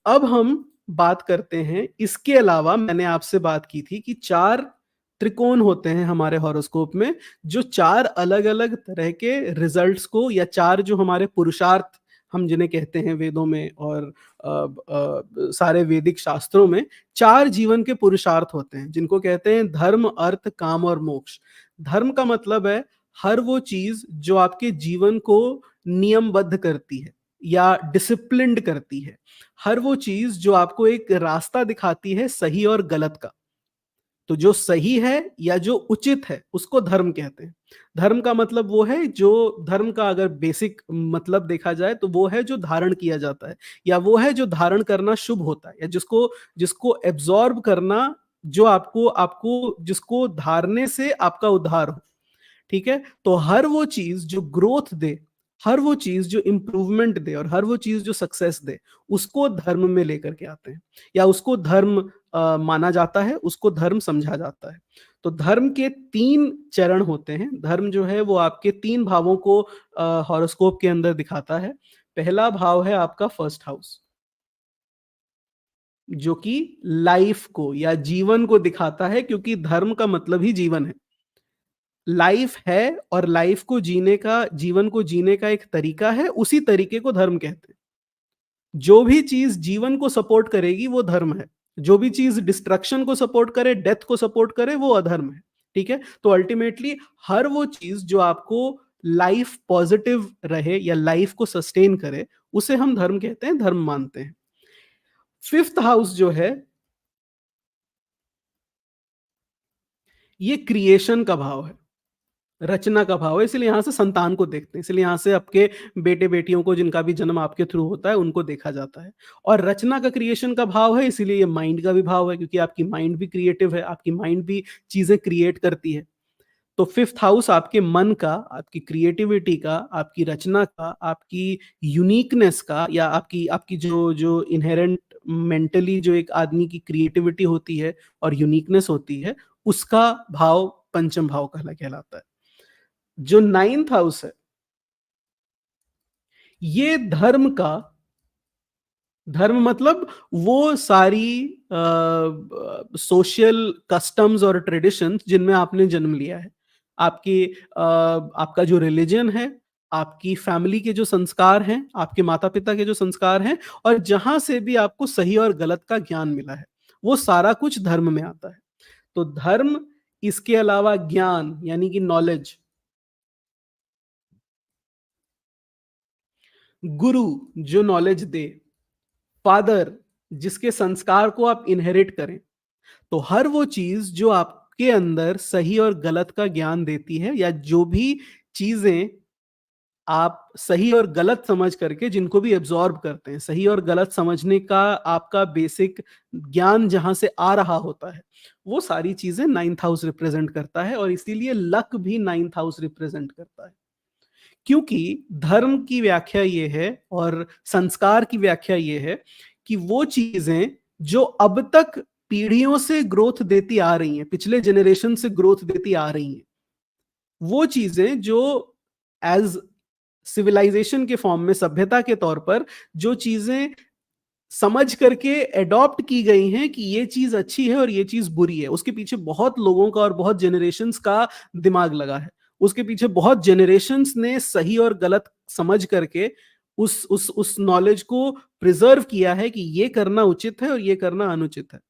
अब हम बात करते हैं, इसके अलावा मैंने आपसे बात की थी कि 4 त्रिकोण होते हैं हमारे हॉरोस्कोप में, जो 4 अलग-अलग तरह के रिजल्ट्स को या 4 जो हमारे पुरुषार्थ हम जिन्हें कहते हैं वेदों में और सारे वैदिक शास्त्रों में 4 जीवन के पुरुषार्थ होते हैं, जिनको कहते हैं धर्म, अर्थ, काम और मोक्ष। धर्म का मतलब है हर वो चीज़ जो आपके जीवन को नियमबद्ध करती है या डिसिप्लिन्ड करती है। हर वो चीज़ जो आपको एक रास्ता दिखाती है सही और गलत का। तो जो सही है या जो उचित है, उसको धर्म कहते हैं। धर्म का मतलब वो है जो धर्म का अगर बेसिक मतलब देखा जाए तो वो है जो धारण किया जाता है या वो है जो धारण करना शुभ होता है या जिसको जिसको एब्ज़ॉर्ब करना जो आपको आपको जिसको धारने से आपका उद्धार हो। ठीक है? तो हर वो चीज़ जो ग्रोथ दे, हर वो चीज़ जो इम्प्रूवमेंट दे और हर वो चीज़ जो सक्सेस दे, उसको धर्म में लेकर के आते हैं या उसको धर्म माना जाता है, उसको धर्म समझा जाता है। तो धर्म के 3 चरण होते हैं। धर्म जो है वो आपके 3 भावों को हॉरोस्कोप के अंदर दिखाता है। पहला भाव है आपका फर्स्ट हाउस, जो कि लाइफ को या जीवन को दिखाता है क्योंकि धर्म का मतलब ही जीवन है। लाइफ है और लाइफ को जीने का जीवन को जीने का एक तरीका है, उसी तरीके को धर्म कहते हैं। जो भी चीज़ जीवन को सपोर्ट करेगी वो धर्म है। जो भी चीज़ डिस्ट्रक्शन को सपोर्ट करे, डेथ को सपोर्ट करे वो अधर्म है। ठीक है? तो अल्टीमेटली हर वो चीज़ जो आपको लाइफ पॉजिटिव रहे या लाइफ को सस्टेन करे, उसे हम धर्म कहते हैं, धर्म मानते हैं। 5th हाउस जो है, ये क्रिएशन का भाव है। रचना का भाव है, इसलिए यहाँ से संतान को देखते हैं, इसलिए यहाँ से आपके बेटे-बेटियों को जिनका भी जन्म आपके थ्रू होता है, उनको देखा जाता है। और रचना का क्रिएशन का भाव है, इसीलिए ये माइंड का भी भाव है क्योंकि आपकी माइंड भी क्रिएटिव है, आपकी माइंड भी चीज़ें क्रिएट करती है। तो 5th हाउस आपके मन का, आपकी क्रिएटिविटी का, आपकी रचना का, आपकी यूनिकनेस का या आपकी आपकी जो जो इन्हेरेंट मेंटली जो एक आदमी की क्रिएटिविटी होती है और यूनिकनेस होती है, उसका भाव पंचम भाव कहलाता है। जो 9th हाउस है, ये धर्म मतलब वो सारी सोशल कस्टम्स और ट्रेडिशंस जिनमें आपने जन्म लिया है। आपका जो रिलीजन है, आपकी फैमिली के जो संस्कार हैं, आपके माता-पिता के जो संस्कार हैं और जहाँ से भी आपको सही और गलत का ज्ञान मिला है, वो सारा कुछ धर्म में आता है। तो धर्म, इसके अलावा ज्ञान यानी कि नॉलेज, गुरु जो नॉलेज दे, फादर जिसके संस्कार को आप इनहेरिट करें। तो हर वो चीज जो आपके अंदर सही और गलत का ज्ञान देती है या जो भी चीजें आप सही और गलत समझ करके जिनको भी एब्जॉर्ब करते हैं, सही और गलत समझने का आपका बेसिक ज्ञान जहां से आ रहा होता है, वो सारी चीजें 9th हाउस रिप्रेजेंट करता है और इसीलिए लक भी 9th हाउस रिप्रेजेंट करता है। क्योंकि धर्म की व्याख्या ये है और संस्कार की व्याख्या ये है कि वो चीजें जो अब तक पीढ़ियों से ग्रोथ देती आ रही हैं, पिछले जनरेशन से ग्रोथ देती आ रही हैं, वो चीजें जो एज सिविलाइजेशन के फॉर्म में, सभ्यता के तौर पर जो चीजें समझ करके एडॉप्ट की गई हैं कि ये चीज अच्छी है और ये चीज बुरी है, उसके पीछे बहुत लोगों का और बहुत जनरेशंस का दिमाग लगा है। उसके पीछे बहुत जनरेशंस ने सही और गलत समझ करके उस नॉलेज को प्रिजर्व किया है कि ये करना उचित है और ये करना अनुचित है।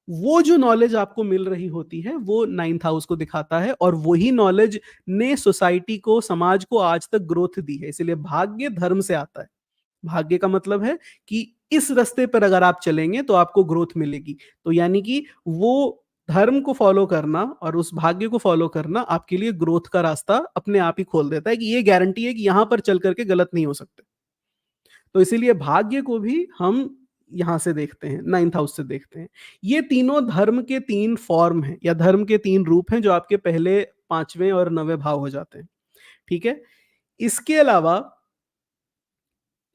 वो जो नॉलेज आपको मिल रही होती है वो 9th हाउस को दिखाता है और वही नॉलेज ने सोसाइटी को, समाज को आज तक ग्रोथ दी है। इसलिए भाग्य धर्म से आता है। भाग्य का मतलब है कि इस रास्ते पर अगर आप चलेंगे तो आपको ग्रोथ मिलेगी। तो यानी कि वो धर्म को फॉलो करना और उस भाग्य को फॉलो करना आपके लिए ग्रोथ का रास्ता अपने आप ही खोल देता है कि ये गारंटी है कि यहां पर चल करके गलत नहीं हो सकते। तो इसीलिए भाग्य को भी हम यहाँ से देखते हैं, 9th हाउस से देखते हैं। ये तीनों धर्म के 3 फॉर्म हैं या धर्म के 3 रूप हैं जो आपके पहले 5वें और 9वें भाव हो जाते हैं। ठीक है? इसके अलावा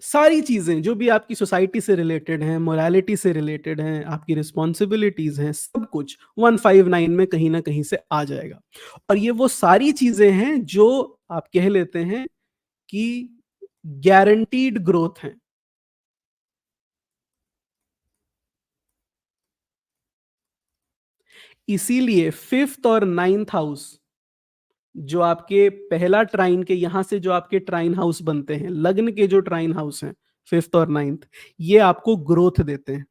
सारी चीज़ें जो भी आपकी सोसाइटी से रिलेटेड हैं, मोरालिटी से रिलेटेड हैं, आपकी रिस्पॉन्सिबिलिटीज़ हैं, सब कुछ 159 में कहीं न कहीं से आ जाएगा। और ये वो सारी चीज़ें हैं जो आप कह लेते हैं कि गारंटीड ग्रोथ हैं। इसीलिए फिफ्थ और नाइन्थ हाउस, जो आपके पहला ट्राइन के यहां से जो आपके ट्राइन हाउस बनते हैं, लग्न के जो ट्राइन हाउस हैं, फिफ्थ और नाइन्थ, ये आपको ग्रोथ देते हैं।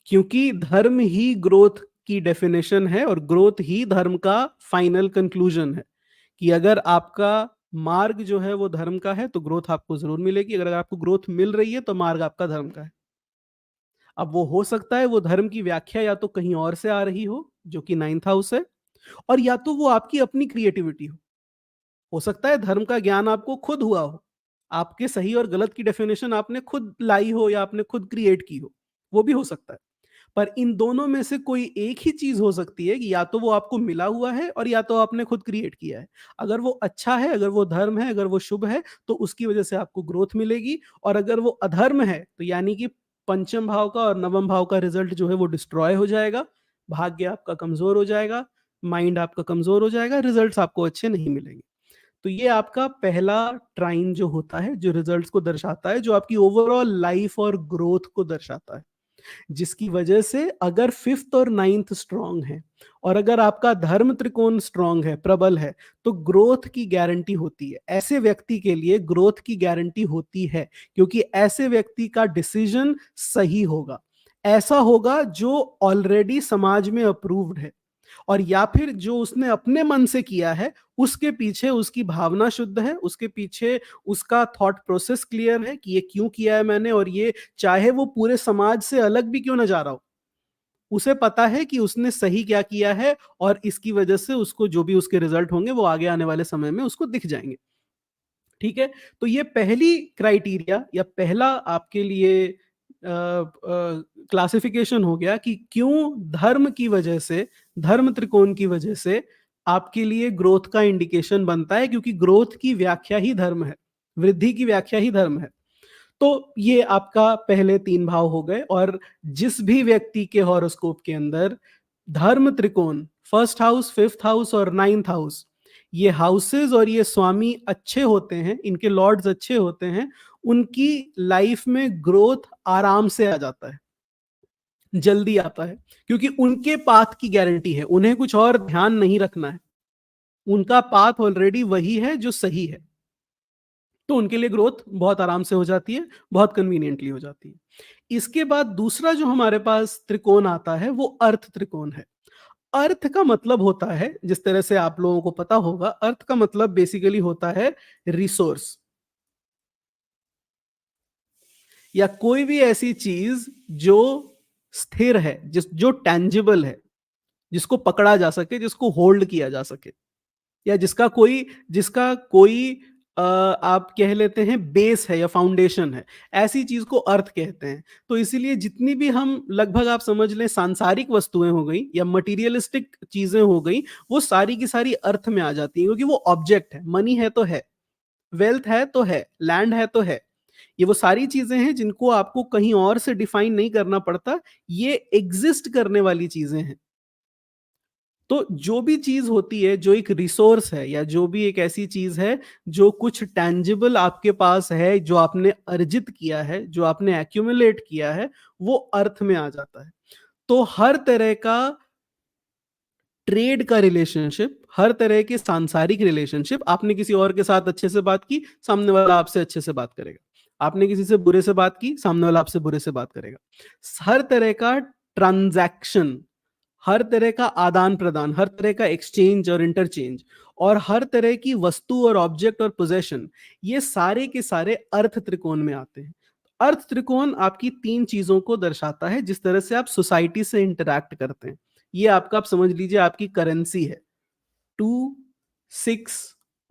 क्योंकि धर्म ही ग्रोथ की डेफिनेशन है और ग्रोथ ही धर्म का फाइनल कंक्लूजन है, कि अगर आपका मार्ग जो है वो धर्म का है तो ग्रोथ आपको जरूर मिलेगी, अगर आपको ग्रोथ मिल रही है तो मार्ग आपका धर्म का है। अब वो हो सकता है वो धर्म की व्याख्या या तो कहीं और से आ रही हो, जो कि नाइन्थ हाउस है, और या तो वो आपकी अपनी क्रिएटिविटी हो सकता है धर्म का ज्ञान आपको खुद हुआ हो, आपके सही और गलत की डेफिनेशन आपने खुद लाई हो या आपने खुद क्रिएट की हो, वो भी हो सकता है। पर इन दोनों में से कोई एक ही चीज हो सकती है कि या तो वो आपको मिला हुआ है और या तो आपने खुद क्रिएट किया है। अगर वो अच्छा है, अगर वो धर्म है, अगर वो शुभ है, तो उसकी वजह से आपको ग्रोथ मिलेगी, और अगर वो अधर्म है तो यानी कि पंचम भाव का और नवम भाव का रिजल्ट जो है वो डिस्ट्रॉय हो जाएगा, भाग्य आपका कमजोर हो जाएगा, माइंड आपका कमजोर हो जाएगा, रिजल्ट्स आपको अच्छे नहीं मिलेंगे। तो ये आपका पहला ट्राइन जो होता है, जो रिजल्ट्स को दर्शाता है, जो आपकी ओवरऑल लाइफ और ग्रोथ को दर्शाता है, जिसकी वजह से अगर फिफ्थ और नाइन्थ स्ट्रांग है और अगर आपका धर्म त्रिकोण स्ट्रांग है, प्रबल है, तो ग्रोथ की गारंटी होती है। ऐसे व्यक्ति के लिए ग्रोथ की गारंटी होती है, क्योंकि ऐसे व्यक्ति का डिसीजन सही होगा, ऐसा होगा जो ऑलरेडी समाज में अप्रूव्ड है, और या फिर जो उसने अपने मन से किया है, उसके पीछे उसकी भावना शुद्ध है, उसके पीछे उसका थॉट प्रोसेस क्लियर है कि ये क्यों किया है मैंने, और ये चाहे वो पूरे समाज से अलग भी क्यों ना जा रहा हो, उसे पता है कि उसने सही क्या किया है, और इसकी वजह से उसको जो भी उसके रिजल्ट होंगे वो आगे आने वाले समय में उसको दिख जाएंगे। ठीक है, तो ये पहली क्राइटेरिया या पहला आपके लिए क्लासिफिकेशन हो गया कि क्यों धर्म की वजह से, धर्म त्रिकोण की वजह से आपके लिए ग्रोथ का इंडिकेशन बनता है, क्योंकि ग्रोथ की व्याख्या ही धर्म है, वृद्धि की व्याख्या ही धर्म है। तो ये आपका पहले तीन भाव हो गए, और जिस भी व्यक्ति के हॉरोस्कोप के अंदर धर्म त्रिकोण, फर्स्ट हाउस, फिफ्थ हाउस और नाइन्थ हाउस, ये हाउसेस और ये स्वामी अच्छे होते हैं, इनके लॉर्ड्स अच्छे होते हैं, उनकी लाइफ में ग्रोथ आराम से आ जाता है, जल्दी आता है, क्योंकि उनके पाथ की गारंटी है, उन्हें कुछ और ध्यान नहीं रखना है, उनका पाथ ऑलरेडी वही है जो सही है, तो उनके लिए ग्रोथ बहुत आराम से हो जाती है, बहुत कन्वीनियंटली हो जाती है। इसके बाद दूसरा जो हमारे पास त्रिकोण आता है वो अर्थ त्रिकोण है। अर्थ का मतलब होता है, जिस तरह से आप लोगों को पता होगा, अर्थ का मतलब बेसिकली होता है रिसोर्स, या कोई भी ऐसी चीज जो स्थिर है, जो टेंजिबल है, जिसको पकड़ा जा सके, जिसको होल्ड किया जा सके, या जिसका कोई आप कह लेते हैं बेस है या फाउंडेशन है, ऐसी चीज को अर्थ कहते हैं। तो इसीलिए जितनी भी हम लगभग आप समझ लें सांसारिक वस्तुएं हो गई या मटेरियलिस्टिक चीजें हो गई, वो सारी की सारी अर्थ में आ जाती हैं, क्योंकि वो ऑब्जेक्ट है, मनी है तो है, वेल्थ है तो है, लैंड है तो है, ये वो सारी चीजें हैं जिनको आपको कहीं और से डिफाइन नहीं करना पड़ता, ये एग्जिस्ट करने वाली चीजें हैं। तो जो भी चीज होती है, जो एक रिसोर्स है, या जो भी एक ऐसी चीज है जो कुछ टैंजिबल आपके पास है, जो आपने अर्जित किया है, जो आपने एक्यूमुलेट किया है, वो अर्थ में आ जाता है। तो हर तरह का ट्रेड का रिलेशनशिप, हर तरह के सांसारिक रिलेशनशिप, आपने किसी और के साथ अच्छे से बात की, सामने वाला आपसे अच्छे से बात करेगा, आपने किसी से बुरे से बात की, सामने वाला आपसे बुरे से बात करेगा। हर तरह का ट्रांजैक्शन, हर तरह का आदान प्रदान, हर तरह का एक्सचेंज और इंटरचेंज, और हर तरह की वस्तु और ऑब्जेक्ट और पोजेशन, ये सारे के सारे अर्थ त्रिकोण में आते हैं। अर्थ त्रिकोण आपकी तीन चीजों को दर्शाता है, जिस तरह से आप सोसाइटी से इंटरैक्ट करते हैं। ये आपका, आप समझ लीजिए, आपकी करेंसी है। 2, 6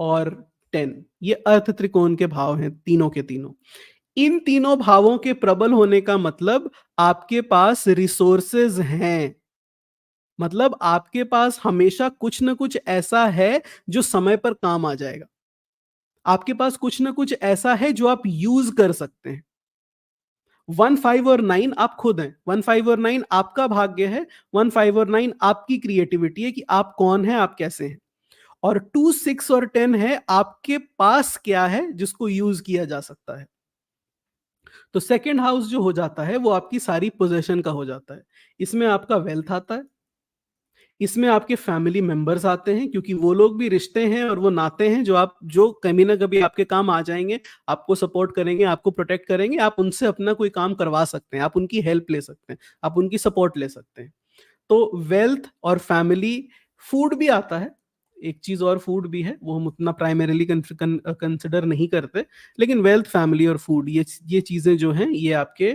और 10, ये अर्थ त्रिकोण के भाव हैं, तीनों के तीनों। इन तीनों भावों के प्रबल होने का मतलब आपके पास रिसोर्सेज हैं, मतलब आपके पास हमेशा कुछ ना कुछ ऐसा है जो समय पर काम आ जाएगा, आपके पास कुछ ना कुछ ऐसा है जो आप यूज कर सकते हैं। 1, 5 और 9 आप खुद हैं, 1, 5 और 9 आपका भाग्य है, 1, 5 और 9 आपकी क्रिएटिविटी है कि आप कौन हैं, आप कैसे हैं। और 2, 6 और 10 है आपके पास क्या है जिसको यूज किया जा सकता है। तो सेकेंड हाउस जो हो जाता है वो आपकी सारी पोजेशन का हो जाता है, इसमें आपका वेल्थ आता है, इसमें आपके फैमिली मेंबर्स आते हैं, क्योंकि वो लोग भी रिश्ते हैं और वो नाते हैं जो आप जो कभी ना कभी आपके काम आ जाएंगे, आपको सपोर्ट करेंगे, आपको प्रोटेक्ट करेंगे, आप उनसे अपना कोई काम करवा सकते हैं, आप उनकी हेल्प ले सकते हैं, आप उनकी सपोर्ट ले सकते हैं। तो वेल्थ और फैमिली, फूड भी आता है, एक चीज और फूड भी है, वो हम उतना प्राइमरीली कंसिडर नहीं करते, लेकिन वेल्थ, फैमिली और फूड, ये चीजें जो हैं ये आपके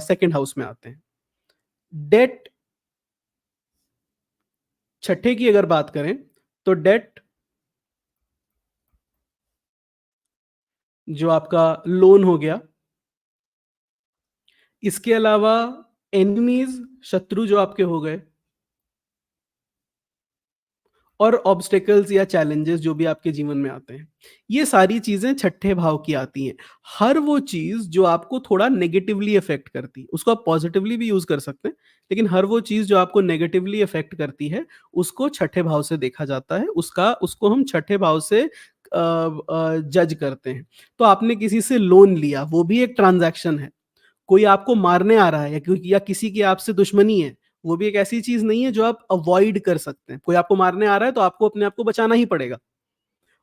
सेकंड हाउस में आते हैं। डेट, छठे की अगर बात करें तो डेट जो आपका लोन हो गया, इसके अलावा एनिमीज, शत्रु जो आपके हो गए, और ऑब्स्टेकल्स या चैलेंजेस जो भी आपके जीवन में आते हैं, ये सारी चीजें छठे भाव की आती हैं। हर वो चीज जो आपको थोड़ा नेगेटिवली अफेक्ट करती है, उसको आप पॉजिटिवली भी यूज कर सकते हैं, लेकिन हर वो चीज जो आपको नेगेटिवली अफेक्ट करती है, उसको छठे भाव से देखा जाता है, उसका उसको हम छठे भाव से जज करते हैं। तो आपने किसी से लोन लिया, वो भी एक ट्रांजैक्शन है। कोई आपको मारने आ रहा है या किसी की आपसे दुश्मनी है, वो भी एक ऐसी चीज नहीं है जो आप अवॉइड कर सकते हैं। कोई आपको मारने आ रहा है तो आपको अपने आप को बचाना ही पड़ेगा।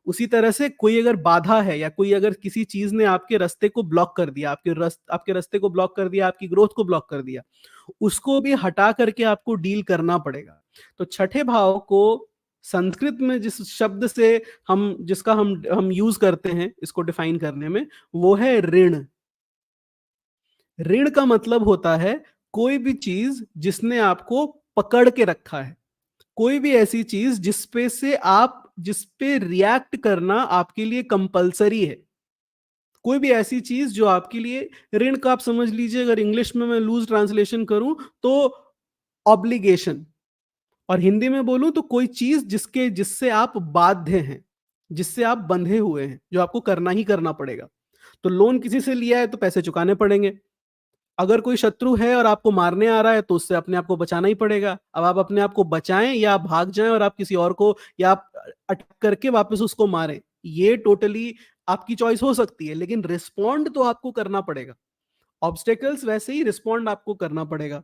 उसी तरह से कोई अगर बाधा है या कोई अगर किसी चीज ने आपके रास्ते को ब्लॉक कर दिया, आपके रास्ते को ब्लॉक कर दिया, आपकी ग्रोथ को ब्लॉक कर दिया, उसको भी हटा करके आपको डील करना पड़ेगा। तो छठे भाव को संस्कृत में जिस शब्द से हम जिसका हम यूज करते हैं इसको डिफाइन करने में, वो है ऋण। ऋण का मतलब होता है कोई भी चीज जिसने आपको पकड़ के रखा है, कोई भी ऐसी चीज जिस पे रिएक्ट करना आपके लिए कंपलसरी है, कोई भी ऐसी चीज जो आपके लिए, ऋण का आप समझ लीजिए, अगर इंग्लिश में मैं लूज ट्रांसलेशन करूं तो ऑब्लिगेशन, और हिंदी में बोलूं तो कोई चीज जिससे आप बाध्य हैं, जिससे आप बंधे हुए हैं, जो आपको करना ही करना पड़ेगा। तो लोन किसी से लिया है तो पैसे चुकाने पड़ेंगे। अगर कोई शत्रु है और आपको मारने आ रहा है तो उससे अपने आप को बचाना ही पड़ेगा। अब आप अपने आप को बचाएं या आप भाग जाएं और आप किसी और को, या आप अटक करके वापस उसको मारें, ये टोटली आपकी चॉइस हो सकती है, लेकिन रिस्पॉन्ड तो आपको करना पड़ेगा। ऑब्स्टेकल्स वैसे ही, रिस्पॉन्ड आपको करना पड़ेगा।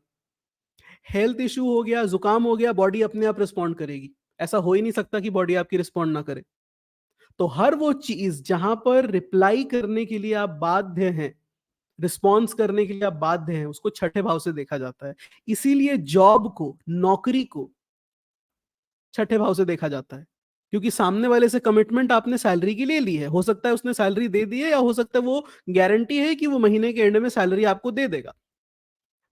हेल्थ इश्यू हो गया, जुकाम हो गया, बॉडी अपने आप रिस्पॉन्ड करेगी। ऐसा हो ही नहीं सकता कि बॉडी आपकी रिस्पॉन्ड ना करे। तो हर वो चीज जहां पर रिप्लाई करने के लिए आप बाध्य हैं, रिस्पॉन्स करने के लिए आप बाध्य हैं, उसको छठे भाव से देखा जाता है। इसीलिए जॉब को, नौकरी को छठे भाव से देखा जाता है, क्योंकि सामने वाले से कमिटमेंट आपने सैलरी की ले ली है, हो सकता है उसने सैलरी दे दी है, या हो सकता है वो गारंटी है कि वो महीने के एंड में सैलरी आपको दे देगा।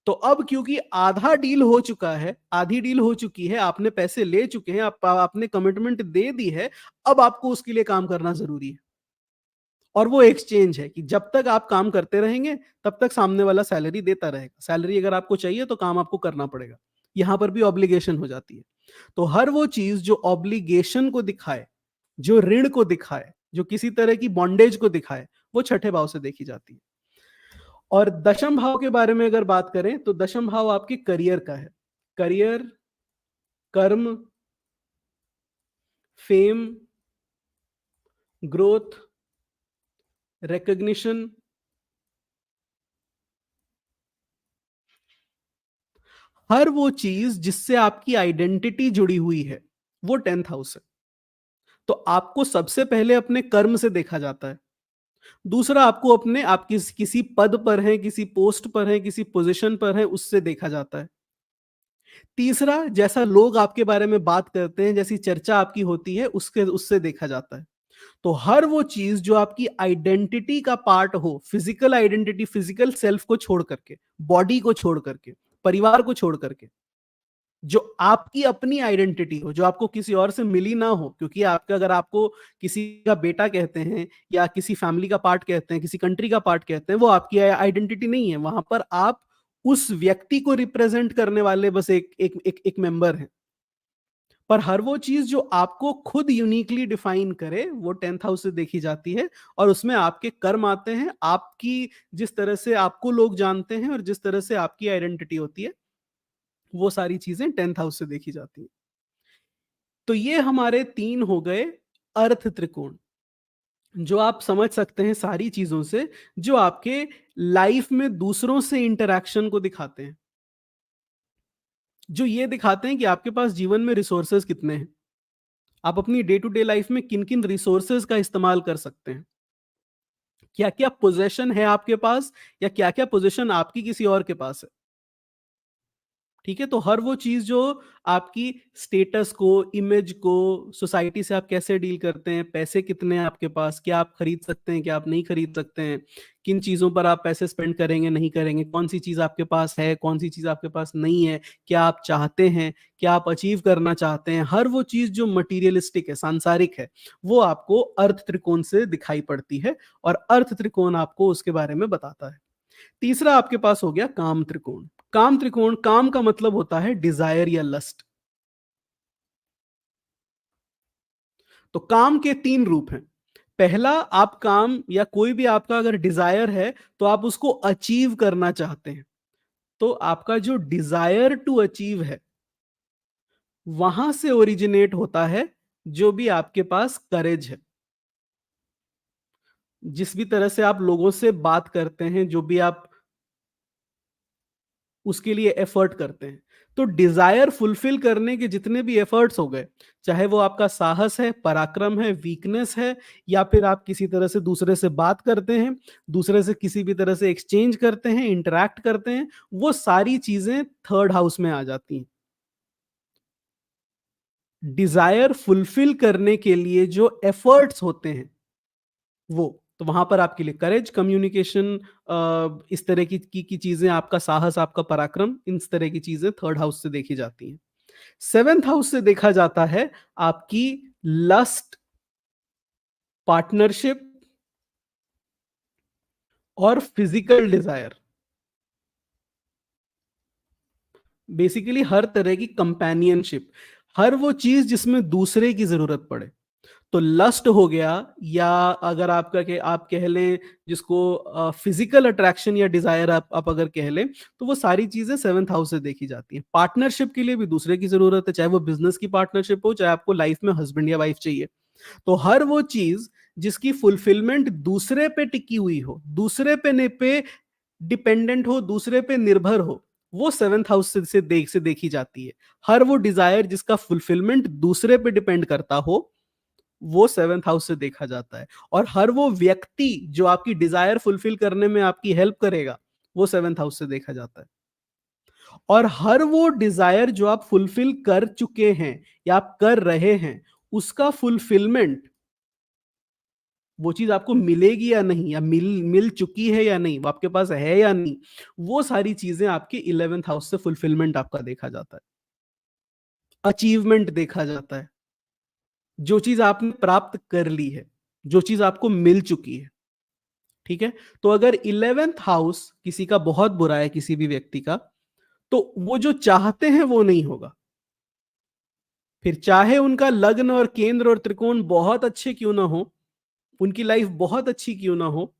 तो अब क्योंकि आधा डील हो चुका है, आधी डील हो चुकी है, आपने पैसे ले चुके हैं, आपने कमिटमेंट दे दी है, अब आपको उसके लिए काम करना जरूरी है। और वो एक्सचेंज है कि जब तक आप काम करते रहेंगे तब तक सामने वाला सैलरी देता रहेगा। सैलरी अगर आपको चाहिए तो काम आपको करना पड़ेगा। यहां पर भी ऑब्लिगेशन हो जाती है। तो हर वो चीज जो ऑब्लिगेशन को दिखाए, जो ऋण को दिखाए, जो किसी तरह की बॉन्डेज को दिखाए, वो छठे भाव से देखी जाती है। और दशम भाव के बारे में अगर बात करें तो दशम भाव आपके करियर का है। करियर, कर्म, फेम, ग्रोथ, रिकग्निशन, हर वो चीज जिससे आपकी आइडेंटिटी जुड़ी हुई है, वो टेंथ हाउस है। तो आपको सबसे पहले अपने कर्म से देखा जाता है। दूसरा, आपको अपने आप किसी पद पर हैं, किसी पोस्ट पर हैं, किसी पोजीशन पर हैं, उससे देखा जाता है। तीसरा, जैसा लोग आपके बारे में बात करते हैं, जैसी चर्चा आपकी होती है, उसके उससे देखा जाता है। तो हर वो चीज जो आपकी आइडेंटिटी का पार्ट हो, फिजिकल आइडेंटिटी, फिजिकल सेल्फ को छोड़ करके, बॉडी को छोड़ करके, परिवार को छोड़ करके, जो आपकी अपनी आइडेंटिटी हो, जो आपको किसी और से मिली ना हो, क्योंकि आपका, अगर आपको किसी का बेटा कहते हैं या किसी फैमिली का पार्ट कहते हैं, किसी कंट्री का पार्ट कहते हैं, वो आपकी आइडेंटिटी नहीं है। वहां पर आप उस व्यक्ति को रिप्रेजेंट करने वाले बस एक मेंबर हैं। पर हर वो चीज जो आपको खुद यूनिकली डिफाइन करे, वो टेंथ हाउस से देखी जाती है। और उसमें आपके कर्म आते हैं, आपकी जिस तरह से आपको लोग जानते हैं और जिस तरह से आपकी आइडेंटिटी होती है, वो सारी चीजें टेंथ हाउस से देखी जाती हैं। तो ये हमारे तीन हो गए अर्थ त्रिकोण, जो आप समझ सकते हैं सारी चीजों से, जो आपके लाइफ में दूसरों से इंटरेक्शन को दिखाते हैं। जो ये दिखाते हैं कि आपके पास जीवन में रिसोर्सेज कितने हैं, आप अपनी डे टू डे लाइफ में किन किन रिसोर्सेज का इस्तेमाल कर सकते हैं, क्या क्या पोजेशन है आपके पास, या क्या क्या पोजीशन आपकी किसी और के पास है। ठीक है, तो हर वो चीज जो आपकी स्टेटस को, इमेज को, सोसाइटी से आप कैसे डील करते हैं, पैसे कितने हैं आपके पास, क्या आप खरीद सकते हैं, क्या आप नहीं खरीद सकते हैं, किन चीजों पर आप पैसे स्पेंड करेंगे नहीं करेंगे, कौन सी चीज आपके पास है, कौन सी चीज आपके पास नहीं है, क्या आप चाहते हैं, क्या आप अचीव करना चाहते हैं, हर वो चीज जो मटीरियलिस्टिक है, सांसारिक है, वो आपको अर्थ त्रिकोण से दिखाई पड़ती है, और अर्थ त्रिकोण आपको उसके बारे में बताता है। तीसरा आपके पास हो गया काम त्रिकोण। काम त्रिकोण, काम का मतलब होता है डिजायर या लस्ट। तो काम के तीन रूप हैं। पहला, आप काम या कोई भी आपका अगर डिजायर है तो आप उसको अचीव करना चाहते हैं, तो आपका जो डिजायर टू अचीव है वहां से ओरिजिनेट होता है जो भी आपके पास करेज है। जिस भी तरह से आप लोगों से बात करते हैं, जो भी आप उसके लिए एफर्ट करते हैं, तो डिजायर फुलफिल करने के जितने भी एफर्ट्स हो गए, चाहे वो आपका साहस है, पराक्रम है, वीकनेस है, या फिर आप किसी तरह से दूसरे से बात करते हैं, दूसरे से किसी भी तरह से एक्सचेंज करते हैं, इंटरैक्ट करते हैं, वो सारी चीजें थर्ड हाउस में आ जाती हैं। डिजायर फुलफिल करने के लिए जो एफर्ट्स होते हैं वो, तो वहां पर आपके लिए करेज, कम्युनिकेशन, इस तरह की चीजें, आपका साहस, आपका पराक्रम, इस तरह की चीजें थर्ड हाउस से देखी जाती हैं। सेवेंथ हाउस से देखा जाता है आपकी लस्ट, पार्टनरशिप और फिजिकल डिजायर। बेसिकली हर तरह की कंपेनियनशिप, हर वो चीज जिसमें दूसरे की जरूरत पड़े। तो लस्ट हो गया, या अगर आप कह लें जिसको फिजिकल अट्रैक्शन या डिजायर आप अगर कह लें, तो वो सारी चीजें सेवंथ हाउस से देखी जाती हैं। पार्टनरशिप के लिए भी दूसरे की जरूरत है, चाहे वो बिजनेस की पार्टनरशिप हो, चाहे आपको लाइफ में हस्बैंड या वाइफ चाहिए। तो हर वो चीज जिसकी फुलफिलमेंट दूसरे पे टिकी हुई हो, दूसरे पे डिपेंडेंट हो, दूसरे पे निर्भर हो, वो सेवंथ हाउस से देखी जाती है। हर वो डिजायर जिसका फुलफिलमेंट दूसरे पे डिपेंड करता हो, वो सेवंथ हाउस से देखा जाता है। और हर वो व्यक्ति जो आपकी डिजायर फुलफिल करने में आपकी हेल्प करेगा, वो सेवंथ हाउस से देखा जाता है। और हर वो डिजायर जो आप फुलफिल कर चुके हैं या आप कर रहे हैं, उसका फुलफिलमेंट, वो चीज आपको मिलेगी या नहीं, या मिल मिल चुकी है या नहीं, वो आपके पास है या नहीं, वो सारी चीजें आपके इलेवेंथ हाउस से फुलफिलमेंट आपका देखा जाता है। अचीवमेंट देखा जाता है, जो चीज आपने प्राप्त कर ली है, जो चीज आपको मिल चुकी है। ठीक है, तो अगर इलेवेंथ हाउस किसी का बहुत बुरा है, किसी भी व्यक्ति का, तो वो जो चाहते हैं वो नहीं होगा। फिर चाहे उनका लग्न और केंद्र और त्रिकोण बहुत अच्छे क्यों ना हो, उनकी लाइफ बहुत अच्छी क्यों ना हो,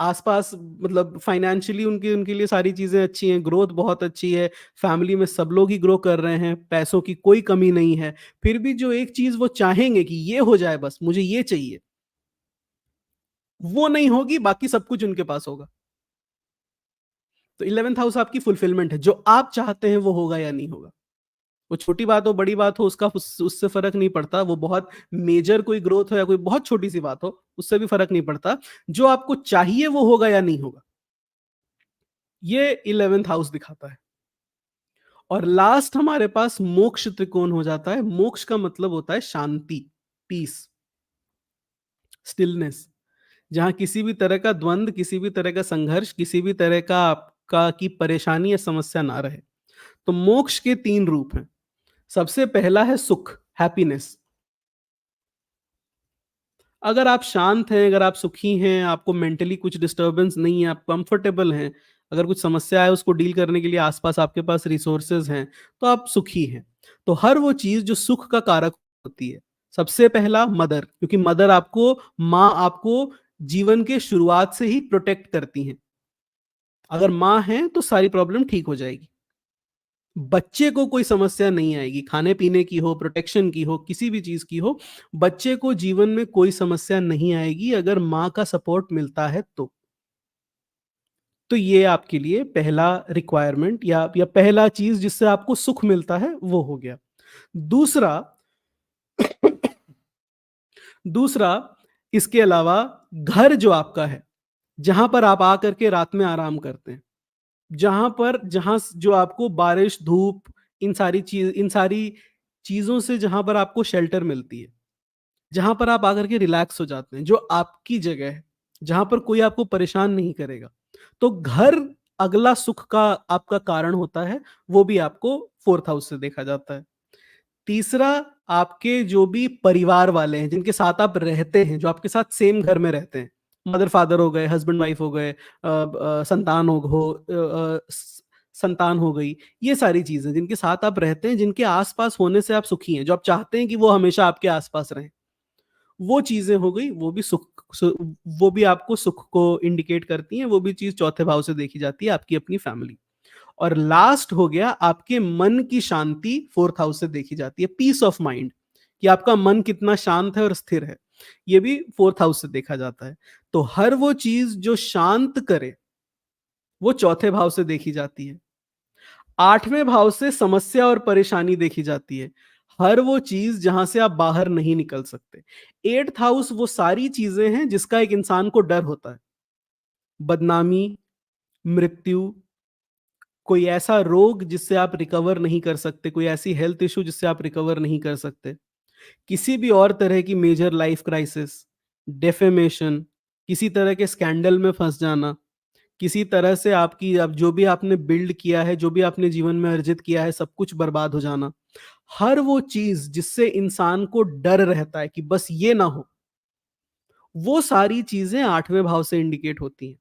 आसपास मतलब फाइनेंशियली उनके उनके लिए सारी चीजें अच्छी हैं, ग्रोथ बहुत अच्छी है, फैमिली में सब लोग ही ग्रो कर रहे हैं, पैसों की कोई कमी नहीं है, फिर भी जो एक चीज वो चाहेंगे कि ये हो जाए, बस मुझे ये चाहिए, वो नहीं होगी, बाकी सब कुछ उनके पास होगा। तो इलेवेंथ हाउस आपकी फुलफिलमेंट है, जो आप चाहते हैं वो होगा या नहीं होगा। वो छोटी बात हो, बड़ी बात हो, उसका उससे फर्क नहीं पड़ता, वो बहुत मेजर कोई ग्रोथ हो या कोई बहुत छोटी सी बात हो, उससे भी फर्क नहीं पड़ता। जो आपको चाहिए वो होगा या नहीं होगा, ये इलेवेंथ हाउस दिखाता है। और लास्ट हमारे पास मोक्ष त्रिकोण हो जाता है। मोक्ष का मतलब होता है शांति, पीस, स्टिलनेस, जहां किसी भी तरह का द्वंद, किसी भी तरह का संघर्ष, किसी भी तरह का आपका की परेशानी या समस्या ना रहे। तो मोक्ष के तीन रूप हैं। सबसे पहला है सुख, हैप्पीनेस। अगर आप शांत हैं, अगर आप सुखी हैं, आपको मेंटली कुछ डिस्टर्बेंस नहीं है, आप कंफर्टेबल हैं, अगर कुछ समस्या है उसको डील करने के लिए आसपास आपके पास रिसोर्सेज हैं, तो आप सुखी हैं। तो हर वो चीज जो सुख का कारक होती है, सबसे पहला मदर, क्योंकि मदर आपको, माँ आपको जीवन के शुरुआत से ही प्रोटेक्ट करती हैं। अगर माँ है तो सारी प्रॉब्लम ठीक हो जाएगी। बच्चे को कोई समस्या नहीं आएगी, खाने पीने की हो, प्रोटेक्शन की हो, किसी भी चीज की हो, बच्चे को जीवन में कोई समस्या नहीं आएगी अगर माँ का सपोर्ट मिलता है तो। तो ये आपके लिए पहला रिक्वायरमेंट या पहला चीज जिससे आपको सुख मिलता है वो हो गया। दूसरा दूसरा इसके अलावा घर जो आपका है, जहां पर आप आकर के रात में आराम करते हैं, जो आपको बारिश धूप इन सारी चीजों से जहां पर आपको शेल्टर मिलती है, जहां पर आप आकर के रिलैक्स हो जाते हैं, जो आपकी जगह है, जहां पर कोई आपको परेशान नहीं करेगा, तो घर अगला सुख का आपका कारण होता है। वो भी आपको फोर्थ हाउस से देखा जाता है। तीसरा, आपके जो भी परिवार वाले हैं, जिनके साथ आप रहते हैं, जो आपके साथ सेम घर में रहते हैं, मदर फादर हो गए, हस्बैंड वाइफ हो गए, संतान हो गई, ये सारी चीजें जिनके साथ आप रहते हैं, जिनके आसपास होने से आप सुखी हैं, जो आप चाहते हैं कि वो हमेशा आपके आसपास रहें, वो चीजें हो गई, वो भी आपको सुख को इंडिकेट करती हैं। वो भी चीज चौथे भाव से देखी जाती है, आपकी अपनी फैमिली। और लास्ट हो गया आपके मन की शांति, फोर्थ हाउस से देखी जाती है, पीस ऑफ माइंड, कि आपका मन कितना शांत है और स्थिर है, ये भी फोर्थ हाउस से देखा जाता है। तो हर वो चीज जो शांत करे, वो चौथे भाव से देखी जाती है। आठवें भाव से समस्या और परेशानी देखी जाती है, हर वो चीज जहां से आप बाहर नहीं निकल सकते। एट्थ हाउस वो सारी चीजें हैं जिसका एक इंसान को डर होता है, बदनामी, मृत्यु, कोई ऐसा रोग जिससे आप रिकवर नहीं कर सकते, कोई ऐसी हेल्थ इश्यू जिससे आप रिकवर नहीं कर सकते, किसी भी और तरह की मेजर लाइफ क्राइसिस, डेफेमेशन, किसी तरह के स्कैंडल में फंस जाना, किसी तरह से आपकी अब जो भी आपने बिल्ड किया है, जो भी आपने जीवन में अर्जित किया है, सब कुछ बर्बाद हो जाना। हर वो चीज जिससे इंसान को डर रहता है कि बस ये ना हो, वो सारी चीजें आठवें भाव से इंडिकेट होती हैं।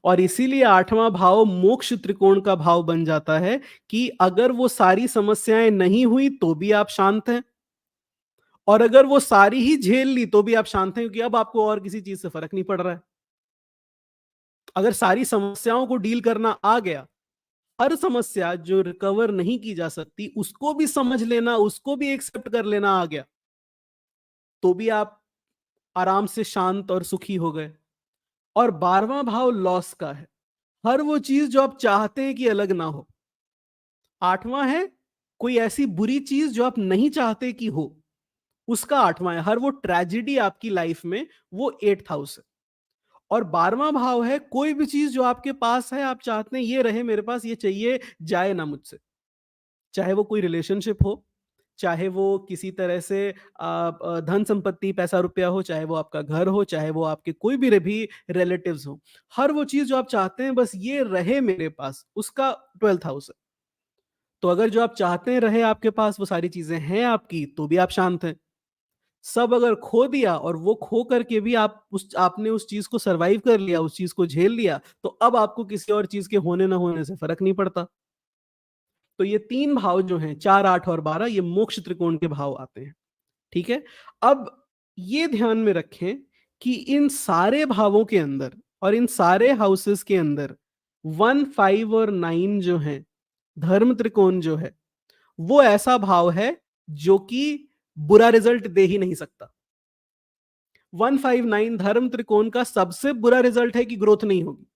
और इसीलिए आठवां भाव मोक्ष त्रिकोण का भाव बन जाता है, कि अगर वो सारी समस्याएं नहीं हुई तो भी आप शांत हैं, और अगर वो सारी ही झेल ली तो भी आप शांत हैं, क्योंकि अब आपको और किसी चीज से फर्क नहीं पड़ रहा है। अगर सारी समस्याओं को डील करना आ गया, हर समस्या जो रिकवर नहीं की जा सकती उसको भी समझ लेना, उसको भी एक्सेप्ट कर लेना आ गया, तो भी आप आराम से शांत और सुखी हो गए। और 12वां भाव लॉस का है, हर वो चीज जो आप चाहते हैं कि अलग ना हो। आठवां है कोई ऐसी बुरी चीज जो आप नहीं चाहते कि हो, उसका आठवां है, हर वो ट्रेजिडी आपकी लाइफ में, वो एट्थ हाउस है। और 12वां भाव है कोई भी चीज जो आपके पास है, आप चाहते हैं ये रहे मेरे पास, ये चाहिए जाए ना मुझसे, चाहे वो कोई रिलेशनशिप हो, चाहे वो किसी तरह से धन संपत्ति पैसा रुपया हो, चाहे वो आपका घर हो, चाहे वो आपके कोई भी रिलेटिव्स हो, हर वो चीज जो आप चाहते हैं बस ये रहे मेरे पास, उसका ट्वेल्थ हाउस है। तो अगर जो आप चाहते हैं रहे आपके पास, वो सारी चीजें हैं आपकी, तो भी आप शांत हैं। सब अगर खो दिया और वो खो करके भी आपने उस चीज को सरवाइव कर लिया, उस चीज को झेल लिया, तो अब आपको किसी और चीज के होने ना होने से फर्क नहीं पड़ता। तो ये तीन भाव जो हैं, 4, 8 और 12, ये मोक्ष त्रिकोण के भाव आते हैं। ठीक है। अब ये ध्यान में रखें कि इन सारे भावों के अंदर और इन सारे हाउसेस के अंदर 1, 5 और 9 जो है, धर्म त्रिकोण जो है, वो ऐसा भाव है जो कि बुरा रिजल्ट दे ही नहीं सकता। 1, 5, 9 धर्म त्रिकोण का सबसे बुरा रिजल्ट है कि ग्रोथ नहीं होगी,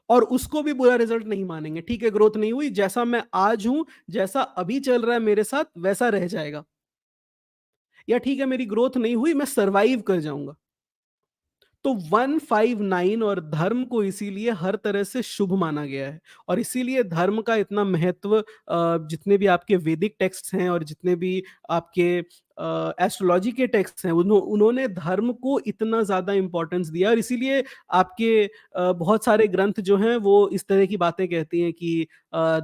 और उसको भी बुरा रिजल्ट नहीं मानेंगे। ठीक है, ग्रोथ नहीं हुई, जैसा मैं आज हूं, जैसा अभी चल रहा है मेरे साथ, वैसा रह जाएगा। या ठीक है, मेरी ग्रोथ नहीं हुई, मैं सरवाइव कर जाऊंगा। तो 1, 5, 9 और धर्म को इसीलिए हर तरह से शुभ माना गया है। और इसीलिए धर्म का इतना महत्व, जितने भी आपके वैदिक टेक्स्ट हैं और जितने भी आपके एस्ट्रोलॉजी के टेक्स्ट हैं, उन्होंने धर्म को इतना ज्यादा इंपॉर्टेंस दिया। और इसीलिए आपके बहुत सारे ग्रंथ जो हैं वो इस तरह की बातें कहती हैं कि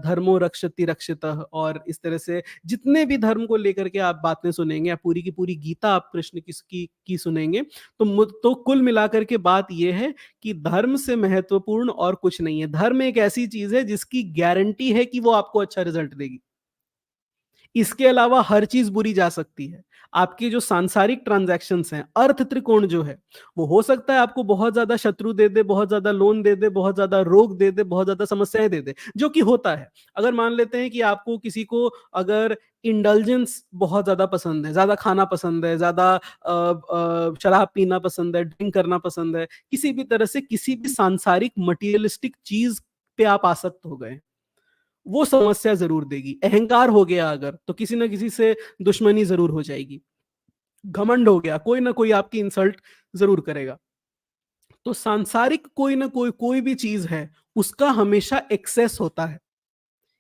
धर्मो रक्षति रक्षितः, और इस तरह से जितने भी धर्म को लेकर के आप बातें सुनेंगे, आप पूरी की पूरी गीता आप कृष्ण की सुनेंगे, तो कुल मिलाकर के बात यह है कि धर्म से महत्वपूर्ण और कुछ नहीं है। धर्म एक ऐसी चीज है जिसकी गारंटी है कि वो आपको अच्छा रिजल्ट देगी। इसके अलावा हर चीज़ बुरी जा सकती है। आपके जो सांसारिक ट्रांज़ैक्शंस हैं, अर्थ त्रिकोण जो है, वो हो सकता है आपको बहुत ज़्यादा शत्रु दे दे, बहुत ज़्यादा लोन दे दे, बहुत ज़्यादा रोग दे दे, बहुत ज़्यादा समस्याएँ दे दे, जो कि होता है। अगर मान लेते हैं कि आपको किसी को अगर इंडल्जेंस बहुत ज़्यादा पसंद है, ज़्यादा खाना पसंद है, ज़्यादा शराब पीना पसंद है, ड्रिंक करना पसंद है, किसी भी तरह से किसी भी सांसारिक मटीरियलिस्टिक चीज़ पे आप आसक्त हो गए, वो समस्या ज़रूर देगी। अहंकार हो गया अगर, तो किसी न किसी से दुश्मनी ज़रूर हो जाएगी। घमंड हो गया, कोई ना कोई आपकी इंसल्ट ज़रूर करेगा। तो सांसारिक कोई ना कोई भी चीज़ है, उसका हमेशा एक्सेस होता है।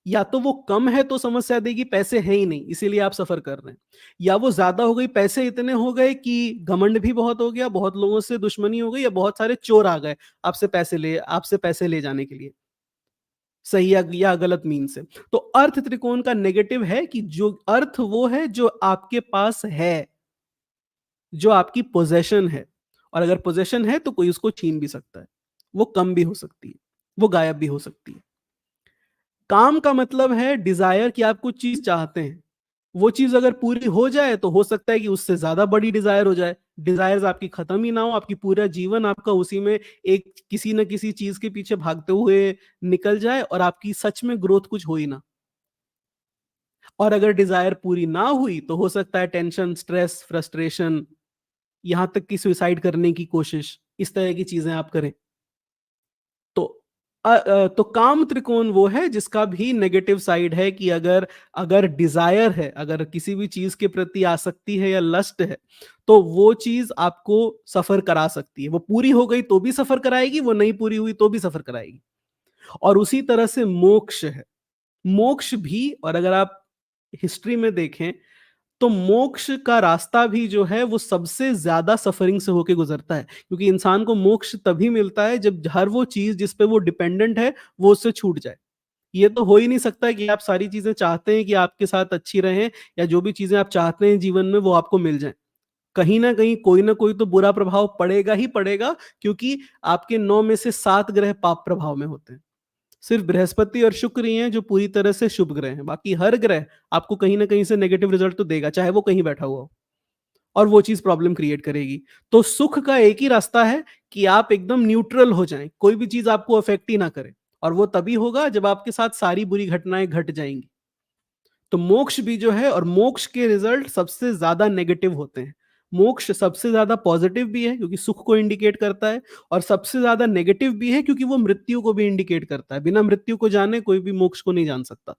या तो वो कम है तो समस्या देगी, पैसे हैं ही नहीं, इसीलिए आप सफ़र कर रहे हैं। या वो ज़्यादा हो गई, पैसे इतने हो गए कि घमंड भी बहुत हो गया, बहुत लोगों से दुश्मनी हो गई या बहुत सारे चोर आ गए आपसे पैसे ले जाने के लिए। सही या गलत मीन से। तो अर्थ त्रिकोण का नेगेटिव है कि जो अर्थ वो है जो आपके पास है, जो आपकी पोज़ेशन है और अगर पोज़ेशन है तो कोई उसको छीन भी सकता है। वो कम भी हो सकती है, वो गायब भी हो सकती है। काम का मतलब है डिज़ायर कि आप कुछ चीज़ चाहते हैं। वो चीज़ अगर पूरी हो जाए तो हो सकता है कि उससे ज़्यादा बड़ी डिज़ायर हो जाए। डिज़ायर्स आपकी खत्म ही ना हो, आपकी पूरा जीवन आपका उसी में एक किसी न किसी चीज़ के पीछे भागते हुए निकल जाए और आपकी सच में ग्रोथ कुछ हो ही ना। और अगर डिज़ायर पूरी ना हुई तो हो सकता है टेंशन, स्ट्रेस, फ्रस्ट्रेशन, यहाँ तक कि सुसाइड करने की कोशिश, इस तरह की चीज़ें आप करें। तो तो काम त्रिकोण वो है जिसका भी नेगेटिव साइड है कि अगर अगर डिज़ायर है, अगर किसी भी चीज़ के प्रति आसक्ति है या लस्ट है, तो वो चीज़ आपको सफ़र करा सकती है। वो पूरी हो गई तो भी सफ़र कराएगी, वो नहीं पूरी हुई तो भी सफ़र कराएगी। और उसी तरह से मोक्ष है। मोक्ष भी और अगर आप हिस्ट्री में देखें तो मोक्ष का रास्ता भी जो है वो सबसे ज़्यादा सफ़रिंग से होके गुज़रता है। क्योंकि इंसान को मोक्ष तभी मिलता है जब हर वो चीज़ जिस पे वो डिपेंडेंट है, वो उससे छूट जाए। ये तो हो ही नहीं सकता है कि आप सारी चीज़ें चाहते हैं कि आपके साथ अच्छी रहें या जो भी चीज़ें आप चाहते हैं जीवन में वो आपको मिल जाएँ। कहीं न कहीं कोई न कोई तो बुरा प्रभाव पड़ेगा ही पड़ेगा क्योंकि आपके 9 में से 7 ग्रह पाप प्रभाव में होते हैं। सिर्फ बृहस्पति और शुक्र ही हैं जो पूरी तरह से शुभ ग्रह हैं, बाकी हर ग्रह आपको कहीं न कहीं से नेगेटिव रिज़ल्ट तो देगा, चाहे वो कहीं बैठा हुआ हो और वो चीज़ प्रॉब्लम क्रिएट करेगी। तो सुख का एक ही रास्ता है कि आप एकदम न्यूट्रल हो जाएँ, कोई भी चीज़ आपको अफ़ेक्ट ही ना करे और वो तभी होगा जब आपके साथ सारी बुरी घटनाएँ घट जाएँगी। तो मोक्ष भी जो है और मोक्ष के रिजल्ट सबसे ज़्यादा नेगेटिव होते हैं। मोक्ष सबसे ज़्यादा पॉजिटिव भी है क्योंकि सुख को इंडिकेट करता है और सबसे ज़्यादा नेगेटिव भी है क्योंकि वो मृत्यु को भी इंडिकेट करता है। बिना मृत्यु को जाने कोई भी मोक्ष को नहीं जान सकता।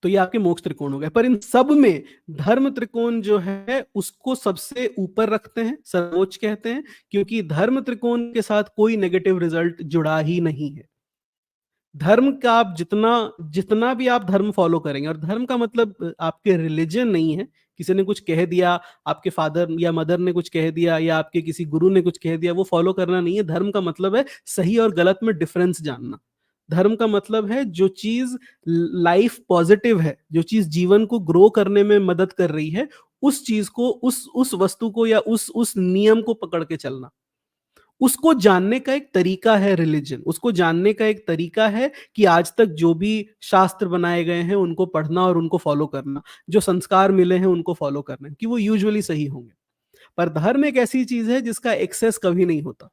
तो ये आपके मोक्ष त्रिकोण हो गए। पर इन सब में धर्म त्रिकोण जो है उसको सबसे ऊपर रखते हैं, सर्वोच्च कहते हैं क्योंकि धर्म त्रिकोण के साथ कोई नेगेटिव रिजल्ट जुड़ा ही नहीं है। धर्म का आप जितना जितना भी आप धर्म फॉलो करेंगे और धर्म का मतलब आपके रिलीजन नहीं है, किसी ने कुछ कह दिया, आपके फादर या मदर ने कुछ कह दिया या आपके किसी गुरु ने कुछ कह दिया, वो फॉलो करना नहीं है। धर्म का मतलब है सही और गलत में डिफरेंस जानना। धर्म का मतलब है जो चीज़ ल लाइफ पॉज़िटिव है, जो चीज़ जीवन को ग्रो करने में मदद कर रही है, उस चीज़ को उस वस्तु को या उस नियम को पकड़ के चलना। उसको जानने का एक तरीका है रिलिजन, उसको जानने का एक तरीका है कि आज तक जो भी शास्त्र बनाए गए हैं उनको पढ़ना और उनको फॉलो करना, जो संस्कार मिले हैं उनको फॉलो करना कि वो यूजुअली सही होंगे। पर धर्म एक ऐसी चीज़ है जिसका एक्सेस कभी नहीं होता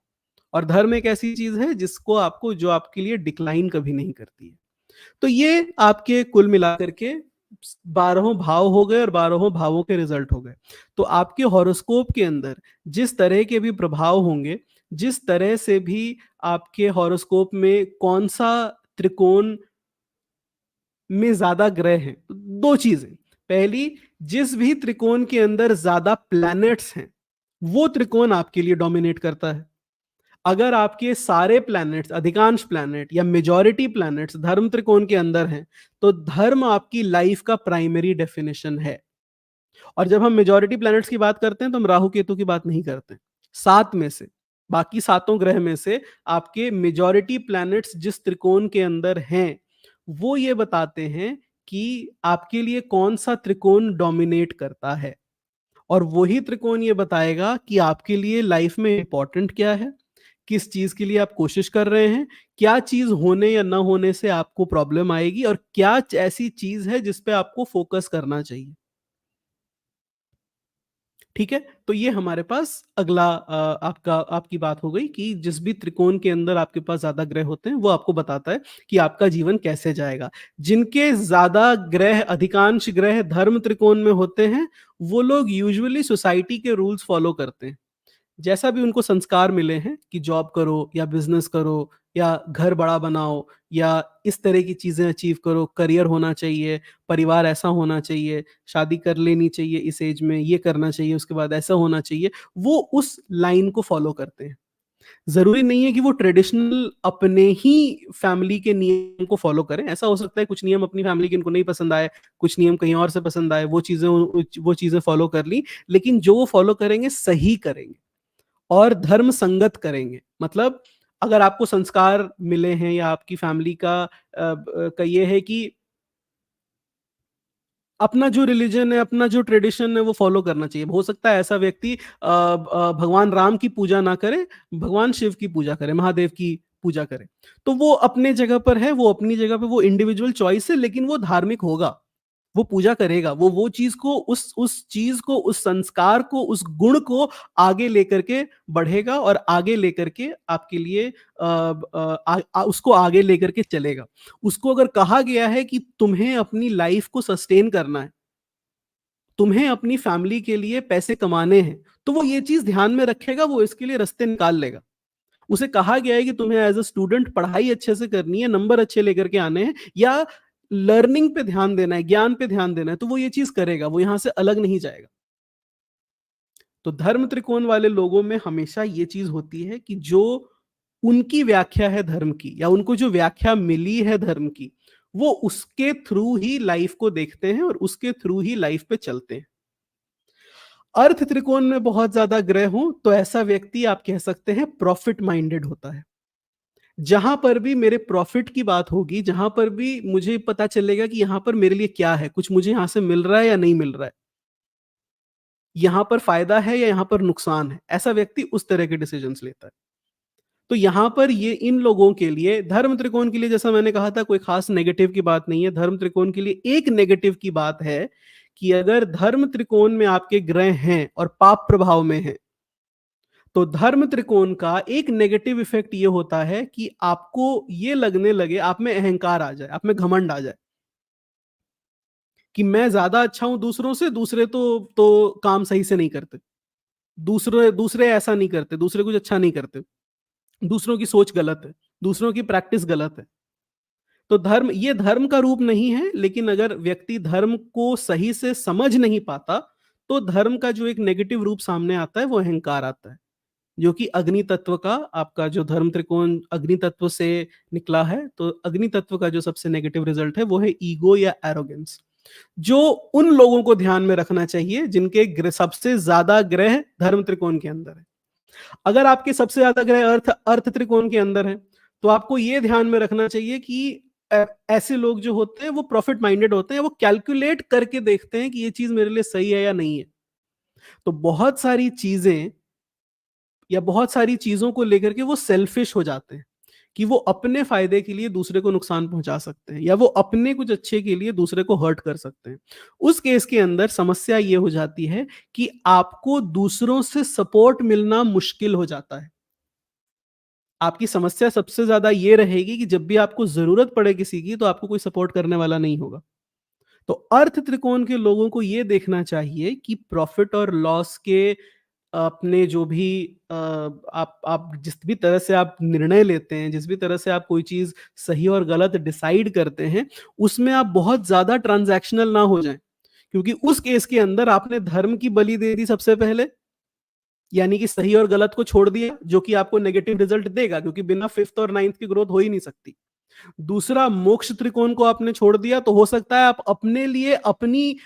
और धर्म एक ऐसी चीज़ है जिसको आपको जो आपके लिए डिक्लाइन कभी नहीं करती है। तो ये आपके कुल मिलाकर के 12 भाव हो गए और 12 भावों के रिजल्ट हो गए। तो आपके हॉरोस्कोप के अंदर जिस तरह के भी प्रभाव होंगे, जिस तरह से भी आपके हॉरोस्कोप में कौन-सा त्रिकोण में ज़्यादा ग्रह हैं, 2 चीज़ें। पहली, जिस भी त्रिकोण के अंदर ज़्यादा प्लैनेट्स हैं, वो त्रिकोण आपके लिए डोमिनेट करता है। अगर आपके सारे प्लैनेट्स, अधिकांश प्लैनेट या मेजॉरिटी प्लैनेट्स धर्म त्रिकोण के अंदर हैं, तो धर्म आपकी लाइफ का प्राइमरी डेफिनिशन है। और जब हम मेजॉरिटी प्लैनेट्स की बात करते हैं, तो हम राहु केतु की बात नहीं करते। 7 में से, बाकी सातों ग्रह में से आपके मेजॉरिटी प्लैनेट्स जिस त्रिकोण के अंदर हैं, वो ये बताते हैं कि आपके लिए कौन-सा त्रिकोण डोमिनेट करता है। और वही त्रिकोण ये बताएगा कि आपके लिए लाइफ में इम्पोर्टेंट क्या है, किस चीज़ के लिए आप कोशिश कर रहे हैं, क्या चीज़ होने या ना होने से आपको प्रॉब्लम आएगी और क्या ऐसी चीज़ है जिस पे आपको फोकस करना चाहिए। ठीक है? तो ये हमारे पास अगला आपकी बात हो गई कि जिस भी त्रिकोण के अंदर आपके पास ज़्यादा ग्रह होते हैं, वो आपको बताता है कि आपका जीवन कैसे जाएगा। जिनके ज़्यादा ग्रह अधिकांश ग्रह धर्म त्रिकोण में होते हैं, वो लोग यूजुअली सोसाइटी के रूल्स फॉलो करते हैं। जैसा भी उनको संस्कार मिले हैं कि जॉब करो या बिजनेस करो या घर बड़ा बनाओ या इस तरह की चीजें अचीव करो, करियर होना चाहिए, परिवार ऐसा होना चाहिए, शादी कर लेनी चाहिए इस एज में, ये करना चाहिए, उसके बाद ऐसा होना चाहिए, वो उस लाइन को फॉलो करते हैं। जरूरी नहीं है कि वो ट्रेडिशनल अपने ही फैमिली के नियम को फॉलो करें। ऐसा हो सकता है कुछ नियम अपनी फैमिली के इनको नहीं पसंद आए, कुछ नियम कहीं और से पसंद आए, वो चीजें फॉलो कर ली, लेकिन जो वो फॉलो करेंगे सही करेंगे और धर्म संगत करेंगे। मतलब अगर आपको संस्कार मिले हैं या आपकी फैमिली का ये है कि अपना जो रिलीजन है, अपना जो ट्रेडिशन है वो फॉलो करना चाहिए। हो सकता है ऐसा व्यक्ति भगवान राम की पूजा ना करे, भगवान शिव की पूजा करे, महादेव की पूजा करे। तो वो अपने जगह पर है, वो अपनी जगह पे वो इंडिविजुअल चॉइस है, लेकिन वो धार्मिक होगा। वो पूजा करेगा, वो चीज़ को उस चीज़ को, उस संस्कार को, उस गुण को आगे लेकर के बढ़ेगा और आगे लेकर के आपके लिए उसको आगे लेकर के चलेगा। उसको अगर कहा गया है कि तुम्हें अपनी लाइफ को सस्टेन करना है, तुम्हें अपनी फैमिली के लिए पैसे कमाने हैं, तो वो ये चीज़ ध्यान में रखेगा, वो इसके लिए रास्ते निकाल लेगा। उसे कहा गया है कि तुम्हें एज़ अ स्टूडेंट पढ़ाई अच्छे से करनी है, नंबर अच्छे लेकर के आने हैं या लर्निंग पे ध्यान देना है, ज्ञान पे ध्यान देना है, तो वो ये चीज़ करेगा, वो यहाँ से अलग नहीं जाएगा। तो धर्म त्रिकोण वाले लोगों में हमेशा ये चीज़ होती है कि जो उनकी व्याख्या है धर्म की या उनको जो व्याख्या मिली है धर्म की, वो उसके थ्रू ही लाइफ को देखते हैं और उसके थ्रू ही लाइफ पे चलते हैं। अर्थ त्रिकोण में बहुत ज्यादा ग्रह हों तो ऐसा व्यक्ति आप कह सकते हैं प्रॉफिट माइंडेड होता है। जहां पर भी मेरे प्रॉफिट की बात होगी, जहां पर भी मुझे पता चलेगा कि यहां पर मेरे लिए क्या है, कुछ मुझे यहां से मिल रहा है या नहीं मिल रहा है, यहां पर फायदा है या यहां पर नुकसान है, ऐसा व्यक्ति उस तरह के डिसीजंस लेता है। तो यहां पर ये इन लोगों के लिए धर्म त्रिकोण के लिए, जैसा मैंने कहा था, कोई खास नेगेटिव की बात नहीं है। धर्म त्रिकोण के लिए एक नेगेटिव की बात है कि अगर धर्म त्रिकोण में आपके ग्रह हैं और पाप प्रभाव में हैं, तो धर्म त्रिकोण का एक नेगेटिव इफेक्ट ये होता है कि आपको ये लगने लगे, आप में अहंकार आ जाए, आप में घमंड आ जाए कि मैं ज्यादा अच्छा हूं दूसरों से, दूसरे तो काम सही से नहीं करते, दूसरे दूसरे ऐसा नहीं करते, दूसरे कुछ अच्छा नहीं करते, दूसरों की सोच गलत है, दूसरों की प्रैक्टिस गलत है। तो धर्म, ये धर्म का रूप नहीं है, लेकिन अगर व्यक्ति धर्म को सही से समझ नहीं पाता, तो धर्म का जो एक नेगेटिव रूप सामने आता है वो अहंकार आता है, जो कि अग्नि तत्व का, आपका जो धर्म त्रिकोण अग्नि तत्व से निकला है, तो अग्नि तत्व का जो सबसे नेगेटिव रिजल्ट है वो है ईगो या एरोगेंस, जो उन लोगों को ध्यान में रखना चाहिए जिनके सबसे ज्यादा ग्रह धर्म त्रिकोण के अंदर है। अगर आपके सबसे ज्यादा ग्रह अर्थ अर्थ त्रिकोण के अंदर है, तो आपको यह ध्यान में रखना चाहिए कि ऐसे लोग जो होते हैं वो प्रॉफिट माइंडेड होते हैं, वो कैलकुलेट करके देखते हैं कि ये चीज मेरे लिए सही है या नहीं है। तो बहुत सारी चीजें या बहुत सारी चीजों को लेकर के वो सेल्फिश हो जाते हैं कि वो अपने फायदे के लिए दूसरे को नुकसान पहुंचा सकते हैं या वो अपने कुछ अच्छे के लिए दूसरे को हर्ट कर सकते हैं। उस केस के अंदर समस्या ये हो जाती है कि आपको दूसरों से सपोर्ट मिलना मुश्किल हो जाता है। आपकी समस्या सबसे ज्यादा ये रहेगी कि जब भी आपको जरूरत पड़े किसी की, तो आपको कोई सपोर्ट करने वाला नहीं होगा। तो अर्थ त्रिकोण के लोगों को ये देखना चाहिए कि प्रॉफिट और लॉस के अपने जो भी आप जिस भी तरह से आप निर्णय लेते हैं, जिस भी तरह से आप कोई चीज सही और गलत डिसाइड करते हैं, उसमें आप बहुत ज्यादा ट्रांजैक्शनल ना हो जाएं, क्योंकि उस केस के अंदर आपने धर्म की बलि दे दी सबसे पहले, यानी कि सही और गलत को छोड़ दिया, जो कि आपको नेगेटिव रिजल्ट देगा, क्योंकि बिना फिफ्थ और नाइन्थ की ग्रोथ हो ही नहीं सकती। दूसरा, मोक्ष त्रिकोण को आपने छोड़ दिया, तो हो सकता है आप अपने लिए अपनी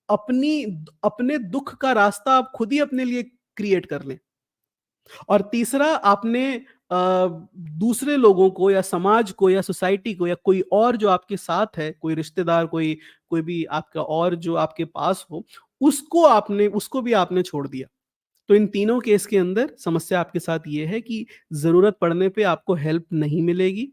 अपनी अपने दुख का रास्ता आप खुद ही अपने लिए क्रिएट कर लें। और तीसरा, आपने दूसरे लोगों को या समाज को या सोसाइटी को या कोई और जो आपके साथ है, कोई रिश्तेदार, कोई कोई भी आपका और जो आपके पास हो, उसको भी आपने छोड़ दिया। तो इन तीनों केस के अंदर समस्या आपके साथ ये है कि ज़रूरत पड़ने पे आपको हेल्प नहीं मिलेगी।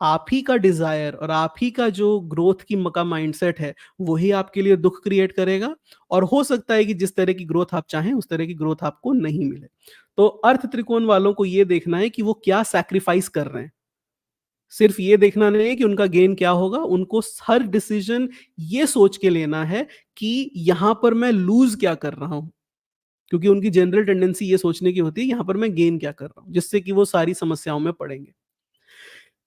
आप ही का डिज़ायर और आप ही का जो ग्रोथ की का माइंडसेट है, वही आपके लिए दुःख क्रिएट करेगा और हो सकता है कि जिस तरह की ग्रोथ आप चाहें, उस तरह की ग्रोथ आपको नहीं मिले। तो अर्थ त्रिकोण वालों को ये देखना है कि वो क्या सैक्रिफाइस कर रहे हैं। सिर्फ ये देखना नहीं है कि उनका गेन क्या होगा, उनको हर डिसीजन ये सोच के लेना है कि यहाँ पर मैं लूज़ क्या कर रहा हूँ। क्योंकि उनकी जनरल टेंडेंसी ये सोचने की होती है, यहाँ पर मैं गेन क्या कर रहा हूँ, जिससे कि वो सारी समस्याओं में पड़ेंगे।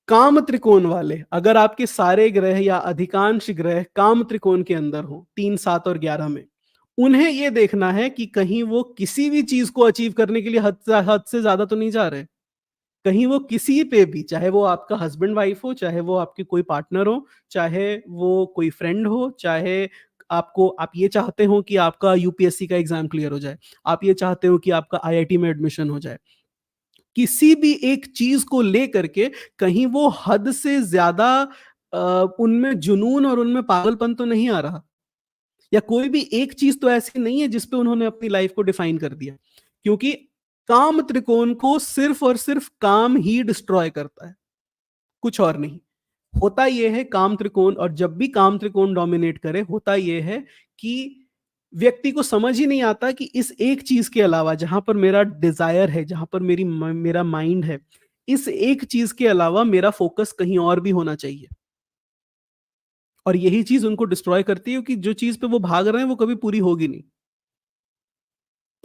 काम त्रिकोण वाले, अगर आपके सारे ग्रह या अधिकांश ग्रह काम त्रिकोण के अंदर हो 3, 7 और 11 में, उन्हें ये देखना है कि कहीं वो किसी भी चीज़ को अचीव करने के लिए हद से ज़्यादा तो नहीं जा रहे। कहीं वो किसी पे भी, चाहे वो आपका हस्बैंड वाइफ हो, चाहे वो आपके कोई पार्टनर हो, चाहे वो कोई फ्रेंड हो, चाहे आप ये चाहते हो कि आपका यूपीएससी का एग्ज़ाम क्लियर हो जाए, आप ये चाहते हो कि आपका आईआईटी में एडमिशन हो जाए। किसी भी एक चीज को लेकर के कहीं वो हद से ज्यादा उनमें जुनून और उनमें पागलपन तो नहीं आ रहा, या कोई भी एक चीज तो ऐसी नहीं है जिसपे उन्होंने अपनी लाइफ को डिफाइन कर दिया, क्योंकि काम त्रिकोण को सिर्फ और सिर्फ काम ही डिस्ट्रॉय करता है, कुछ और नहीं। होता यह है काम त्रिकोण, और जब भी काम त्रिकोण डोमिनेट करे होता यह है कि व्यक्ति को समझ ही नहीं आता कि इस एक चीज के अलावा, जहां पर मेरा डिजायर है, जहां पर मेरा माइंड है, इस एक चीज के अलावा मेरा फोकस कहीं और भी होना चाहिए। और यही चीज उनको डिस्ट्रॉय करती है कि जो चीज पे वो भाग रहे हैं वो कभी पूरी होगी नहीं।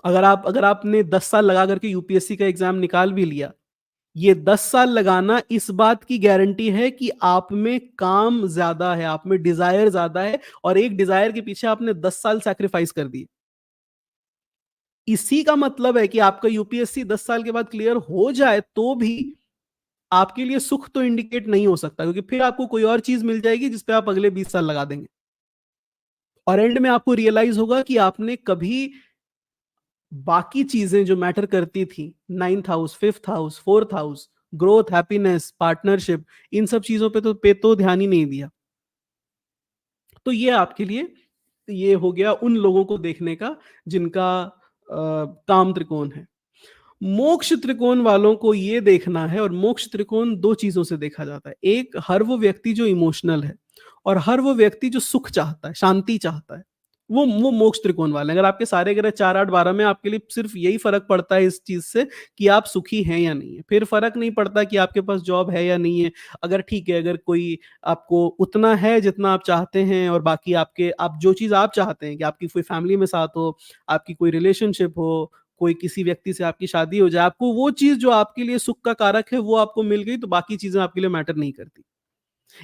अगर आपने 10 साल लगा करके यूपीएससी का एग्जाम निकाल भी लिया, ये 10 साल लगाना इस बात की गारंटी है कि आप में काम ज्यादा है, आप में डिजायर ज्यादा है, और एक डिजायर के पीछे आपने 10 साल सैक्रिफाइस कर दिए। इसी का मतलब है कि आपका यूपीएससी 10 साल के बाद क्लियर हो जाए तो भी आपके लिए सुख तो इंडिकेट नहीं हो सकता, क्योंकि फिर आपको कोई और चीज मिल जाएगी जिसपे आप अगले 20 साल लगा देंगे, और एंड में आपको रियलाइज होगा कि आपने कभी बाकी चीजें जो मैटर करती थी, 9th house, 5th house, 4th house, growth, happiness, partnership, इन सब चीजों पे तो ध्यान ही नहीं दिया। तो ये आपके लिए ये हो गया उन लोगों को देखने का जिनका काम त्रिकोण है। मोक्ष त्रिकोण वालों को ये देखना है, और मोक्ष त्रिकोण दो चीजों से देखा जाता है। एक, हर वो व्यक्ति जो इमोशनल है, और हर वो व्यक्ति जो सुख चाहता है, शांति चाहता है, वो मोक्ष त्रिकोण वाले हैं। अगर आपके सारे ग्रह 4, 8, 12 में, आपके लिए सिर्फ यही फर्क पड़ता है इस चीज से कि आप सुखी हैं या नहीं है, फिर फर्क नहीं पड़ता कि आपके पास जॉब है या नहीं है। अगर ठीक है, अगर कोई आपको उतना है जितना आप चाहते हैं, और बाकी आप जो चीज आप चाहते हैं कि आपकी कोई फैमिली में साथ हो, आपकी कोई रिलेशनशिप हो, कोई किसी व्यक्ति से आपकी शादी हो जाए, आपको वो चीज जो आपके लिए सुख का कारक है वो आपको मिल गई, तो बाकी चीजें आपके लिए मैटर नहीं करती।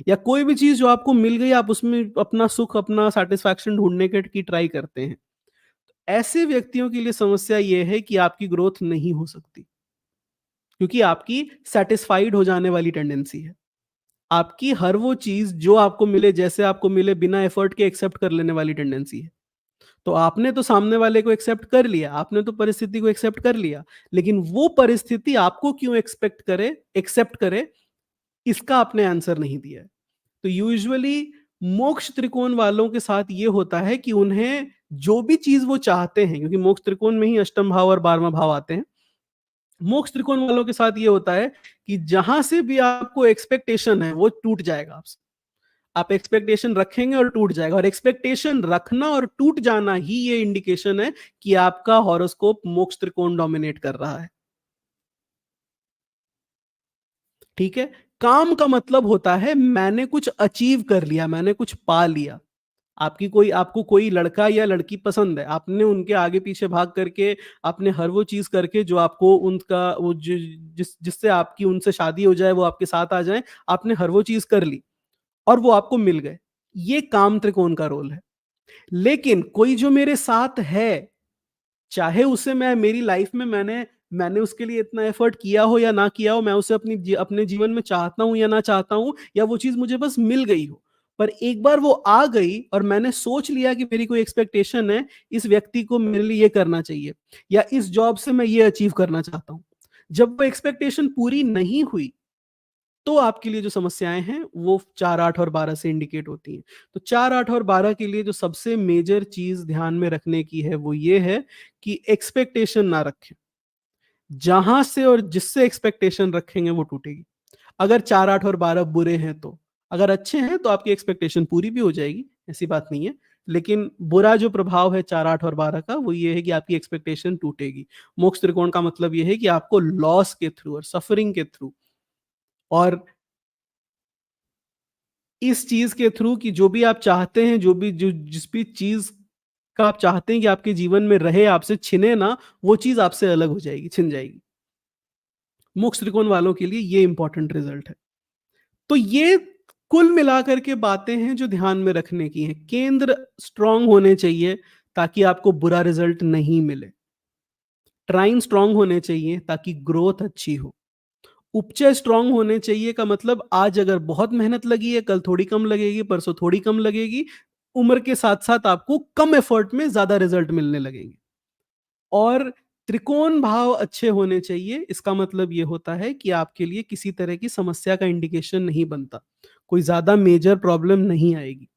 या कोई भी चीज जो आपको मिल गई, आप उसमें अपना सुख, अपना सेटिस्फैक्शन ढूंढने की ट्राई करते हैं। ऐसे व्यक्तियों के लिए समस्या ये है कि आपकी ग्रोथ नहीं हो सकती, क्योंकि आपकी सेटिस्फाइड हो जाने वाली टेंडेंसी है। आपकी हर वो चीज जो आपको मिले, जैसे आपको मिले, बिना एफर्ट के एक्सेप्ट कर लेने वाली टेंडेंसी है। तो आपने तो सामने वाले को एक्सेप्ट कर लिया, आपने तो परिस्थिति को एक्सेप्ट कर लिया, लेकिन वो परिस्थिति आपको क्यों एक्सेप्ट करे, इसका आपने आंसर नहीं दिया है। तो यूजुअली मोक्ष त्रिकोण वालों के साथ ये होता है कि उन्हें जो भी चीज वो चाहते हैं, क्योंकि मोक्ष त्रिकोण में ही अष्टम भाव और 12वां भाव आते हैं, मोक्ष त्रिकोण वालों के साथ ये होता है कि जहां से भी आपको एक्सपेक्टेशन है वो टूट जाएगा आपसे। आप एक्सपेक्टेशन रखेंगे और टूट जाएगा, और एक्सपेक्टेशन रखना और टूट जाना ही ये इंडिकेशन है कि आपका हॉरोस्कोप मोक्ष त्रिकोण डोमिनेट कर रहा है। ठीक है। काम का मतलब होता है मैंने कुछ अचीव कर लिया, मैंने कुछ पा लिया। आपको कोई लड़का या लड़की पसंद है, आपने उनके आगे पीछे भाग करके, आपने हर वो चीज करके जो आपको उनका वो जिससे आपकी उनसे शादी हो जाए, वो आपके साथ आ जाए, आपने हर वो चीज कर ली और वो आपको मिल गए। ये काम त्रिकोण का रोल है। लेकिन कोई जो मेरे साथ है, चाहे उसे मैं मेरी लाइफ में मैंने मैंने उसके लिए इतना एफर्ट किया हो या ना किया हो, मैं उसे अपने जीवन में चाहता हूं या ना चाहता हूं, या वो चीज मुझे बस मिल गई हो, पर एक बार वो आ गई और मैंने सोच लिया कि मेरी कोई एक्सपेक्टेशन है, इस व्यक्ति को मेरे लिए ये करना चाहिए, या इस जॉब से मैं ये अचीव करना चाहता हूं। जब वो एक्सपेक्टेशन पूरी नहीं हुई, तो आपके लिए जो समस्याएँ हैं, वो 4, 8 और 12 से इंडिकेट होती हैं। तो 4, 8 और 12 के लिए जो सबसे मेजर चीज़ ध्यान में रखने की है, वो ये है कि एक्सपेक्टेशन ना रखें। जहाँ से और जिससे एक्सपेक्टेशन रखेंगे वो टूटेगी। अगर 4, 8 और 12 बुरे हैं तो। अगर अच्छे हैं तो आपकी एक्सपेक्टेशन पूरी भी हो जाएगी, ऐसी बात नहीं है। लेकिन बुरा जो प्रभाव है 4, 8 और 12 का वो ये है कि आपकी एक्सपेक्टेशन टूटेगी। मोक्ष त्रिकोण का मतलब ये है कि आपको लॉस के थ्रू और सफरिंग के थ्रू और इस चीज़ के थ्रू कि जो भी आप चाहते हैं, जो भी जो जिस भी चीज़ का आप चाहते हैं कि आपके जीवन में रहे, आपसे छिने ना, वो चीज़ आपसे अलग हो जाएगी, छिन जाएगी। मोक्ष त्रिकोण वालों के लिए ये इंपॉर्टेंट रिजल्ट है। तो ये कुल मिलाकर के बातें हैं जो ध्यान में रखने की हैं। केंद्र स्ट्रांग होने चाहिए ताकि आपको बुरा रिजल्ट नहीं मिले। ट्राइन स्ट्रांग होने चाहिए ताकि ग्रोथ अच्छी हो। उपचय स्ट्रांग होने चाहिए का मतलब आज अगर बहुत मेहनत लगी है, कल थोड़ी कम लगेगी, परसों थोड़ी कम लगेगी। उम्र के साथ-साथ आपको कम एफर्ट में ज़्यादा रिजल्ट मिलने लगेंगे। और त्रिकोण भाव अच्छे होने चाहिए, इसका मतलब ये होता है कि आपके लिए किसी तरह की समस्या का इंडिकेशन नहीं बनता। कोई ज़्यादा मेजर प्रॉब्लम नहीं आएगी।